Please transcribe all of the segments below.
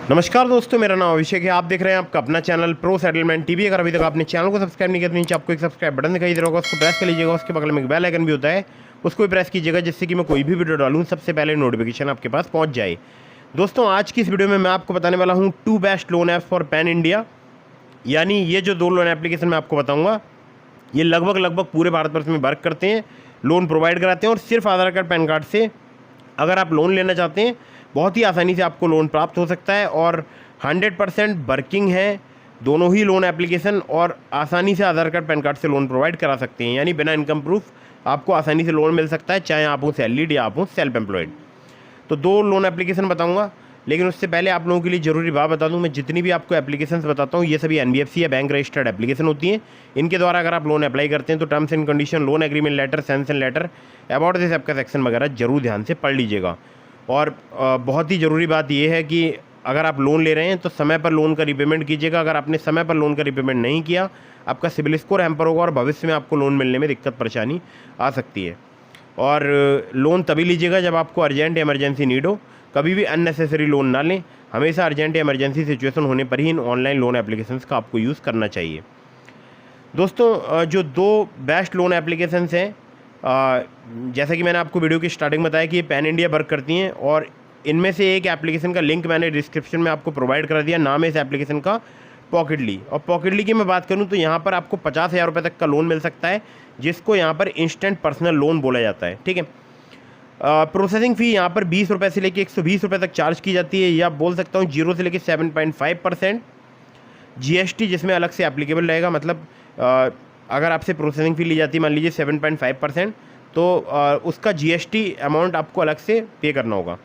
नमस्कार दोस्तों, मेरा नाम अभिषेक है। आप देख रहे हैं आपका अपना चैनल प्रो सेटलमेंट टीवी। अगर अभी तक आपने चैनल को सब्सक्राइब नहीं किया तो नीचे आपको एक सब्सक्राइब बटन दिखाई दे रहा होगा, उसको प्रेस कर लीजिएगा। उसके बगल में एक बेल आइकन भी होता है, उसको भी प्रेस कीजिएगा, जिससे कि मैं कोई भी वीडियो डालूँ सबसे पहले नोटिफिकेशन आपके पास पहुँच जाए। दोस्तों, आज की इस वीडियो में मैं आपको बताने वाला हूँ 2 best loan apps for pan India. यानी ये जो 2 लोन एप्लीकेशन मैं आपको बताऊँगा, ये लगभग पूरे भारतवर्ष में वर्क करते हैं, लोन प्रोवाइड कराते हैं और सिर्फ आधार कार्ड पैन कार्ड से अगर आप लोन लेना चाहते हैं बहुत ही आसानी से आपको लोन प्राप्त हो सकता है। और 100% वर्किंग है दोनों ही लोन एप्लीकेशन, और आसानी से आधार कार्ड पैन कार्ड से लोन प्रोवाइड करा सकते हैं। यानी बिना इनकम प्रूफ आपको आसानी से लोन मिल सकता है, चाहे आप हो सैलरीड या आप हो सेल्फ एम्प्लॉयड। तो 2 लोन एप्लीकेशन बताऊंगा, लेकिन उससे पहले आप लोगों के लिए ज़रूरी बात बता दूं, मैं जितनी भी आपको एप्लीकेशंस बताता हूं ये सभी एनबीएफसी या बैंक रजिस्टर्ड एप्लीकेशन होती हैं। इनके द्वारा अगर आप लोन अप्लाई करते हैं तो terms and condition, loan agreement letter, sanction letter, about this app का सेक्शन वगैरह जरूर ध्यान से पढ़ लीजिएगा। और बहुत ही ज़रूरी बात यह है कि अगर आप लोन ले रहे हैं तो समय पर लोन का रिपेमेंट कीजिएगा। अगर आपने समय पर लोन का रिपेमेंट नहीं किया, आपका सिबिल स्कोर हैम्पर होगा और भविष्य में आपको लोन मिलने में दिक्कत परेशानी आ सकती है। और लोन तभी लीजिएगा जब आपको अर्जेंट इमरजेंसी नीड हो। कभी भी अननेसेसरी लोन ना लें, हमेशा अर्जेंट इमरजेंसी सिचुएशन होने पर ही इन ऑनलाइन लोन एप्लीकेशंस का आपको यूज़ करना चाहिए। दोस्तों, जो 2 बेस्ट लोन एप्लीकेशंस हैं, जैसा कि मैंने आपको वीडियो की स्टार्टिंग बताया कि ये पैन इंडिया वर्क करती हैं, और इनमें से एक एप्लीकेशन का लिंक मैंने डिस्क्रिप्शन में आपको प्रोवाइड कर दिया। नाम है इस एप्लीकेशन का पॉकेटली। और पॉकेटली की मैं बात करूं तो यहाँ पर आपको 50,000 रुपये तक का लोन मिल सकता है, जिसको यहाँ पर इंस्टेंट पर्सनल लोन बोला जाता है। ठीक है। प्रोसेसिंग फ़ी यहाँ पर 20 रुपये से लेकर 120 रुपये तक चार्ज की जाती है, या बोल सकता हूँ 0 से लेकर 7.5% GST जिसमें अलग से एप्लीकेबल रहेगा। मतलब अगर आपसे प्रोसेसिंग फ़ी ली जाती है मान लीजिए 7.5%, तो उसका GST अमाउंट आपको अलग से पे करना होगा।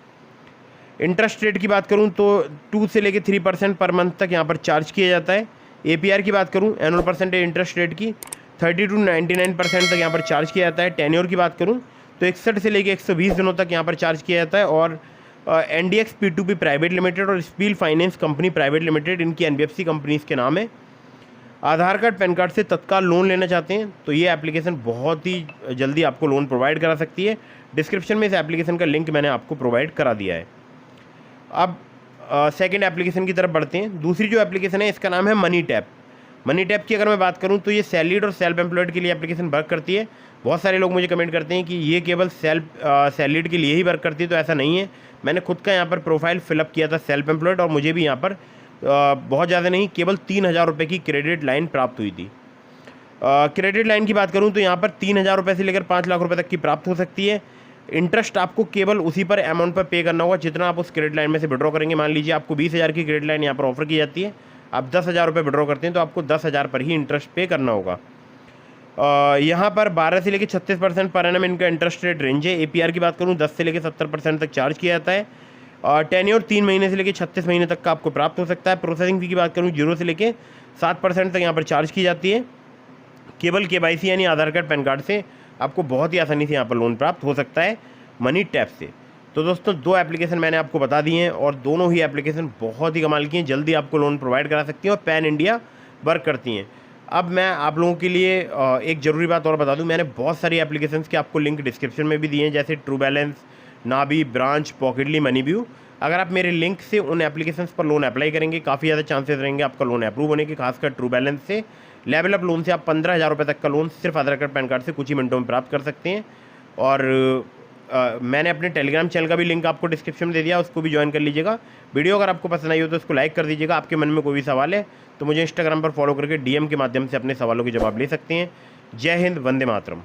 इंटरेस्ट रेट की बात करूं तो 2 से लेकर 3% पर मंथ तक यहाँ पर चार्ज किया जाता है। APR की बात करूं, एनुअल परसेंटेज इंटरेस्ट रेट की, 30 to 99% तक यहाँ पर चार्ज किया जाता है। टेन्योर की बात करूं तो 61 से लेकर 120 दिनों तक यहाँ पर चार्ज किया जाता है। और NDX P2P प्राइवेट लिमिटेड और spill finance company private limited, इनकी NBFC कंपनीज़ के नाम है। आधार कार्ड पैन कार्ड से तत्काल लोन लेना चाहते हैं तो ये एप्लीकेशन बहुत ही जल्दी आपको लोन प्रोवाइड करा सकती है। डिस्क्रिप्शन में इस एप्लीकेशन का लिंक मैंने आपको प्रोवाइड करा दिया है। अब सेकंड एप्लीकेशन की तरफ बढ़ते हैं। दूसरी जो एप्लीकेशन है इसका नाम है मनी टैप। मनी टैप की अगर मैं बात करूं तो ये सैलरीड और सेल्फ एम्प्लॉयड के लिए एप्लीकेशन वर्क करती है। बहुत सारे लोग मुझे कमेंट करते हैं कि ये केवल सैलरीड के लिए ही वर्क करती है, तो ऐसा नहीं है। मैंने खुद का यहाँ पर प्रोफाइल फिलअप किया था सेल्फ एम्प्लॉयड, और मुझे भी यहाँ पर बहुत ज़्यादा नहीं, केवल 3,000 रुपये की क्रेडिट लाइन प्राप्त हुई थी। क्रेडिट लाइन की बात करूँ तो यहाँ पर 3,000 रुपये से लेकर 5 लाख रुपये तक की प्राप्त हो सकती है। इंटरेस्ट आपको केवल उसी पर अमाउंट पर पे करना होगा जितना आप उस क्रेडिट लाइन में से विड्रॉ करेंगे। मान लीजिए आपको 20,000 की क्रेडिट लाइन यहाँ पर ऑफर की जाती है, आप 10,000 रुपये विड्रॉ करते हैं तो आपको 10,000 पर ही इंटरेस्ट पे करना होगा। यहाँ पर 12 से लेकर 36% पर एनम इनका इंटरेस्ट रेट रेंज है। APR की बात करूँ 10 से लेकर 70% तक चार्ज किया जाता है। टेन्योर 3 महीने से लेकर 36 महीने तक का आपको प्राप्त हो सकता है। प्रोसेसिंग फी की बात करूँ 0 से लेकर 7% तक यहाँ पर चार्ज की जाती है। केवल KYC यानी आधार कार्ड पैन कार्ड से आपको बहुत ही आसानी से यहाँ पर लोन प्राप्त हो सकता है मनी टैप से। तो दोस्तों, 2 एप्लीकेशन मैंने आपको बता दी हैं, और दोनों ही एप्लीकेशन बहुत ही कमाल की हैं, जल्दी आपको लोन प्रोवाइड करा सकती हैं और पैन इंडिया वर्क करती हैं। अब मैं आप लोगों के लिए एक ज़रूरी बात और बता दूं, मैंने बहुत सारी एप्लीकेशंस के आपको लिंक डिस्क्रिप्शन में भी दिए हैं, जैसे true balance, Nabi, branch, पॉकेटली, MoneyView. अगर आप मेरे लिंक से उन एप्लीकेशंस पर लोन अप्लाई करेंगे, काफ़ी ज़्यादा चांसेस रहेंगे आपका लोन अप्रूव होने के। खासकर ट्रू बैलेंस से, लेवल अप लोन से आप 15,000 रुपये तक का लोन सिर्फ आधार कार्ड पैन कार्ड से कुछ ही मिनटों में प्राप्त कर सकते हैं। और मैंने अपने टेलीग्राम चैनल का भी लिंक आपको डिस्क्रिप्शन में दे दिया, उसको भी ज्वाइन कर लीजिएगा। वीडियो अगर आपको पसंद आई हो तो उसको लाइक कर दीजिएगा। आपके मन में कोई भी सवाल है तो मुझे इंस्टाग्राम पर फॉलो करके DM के माध्यम से अपने सवालों के जवाब ले सकते हैं। जय हिंद, वंदे मातरम।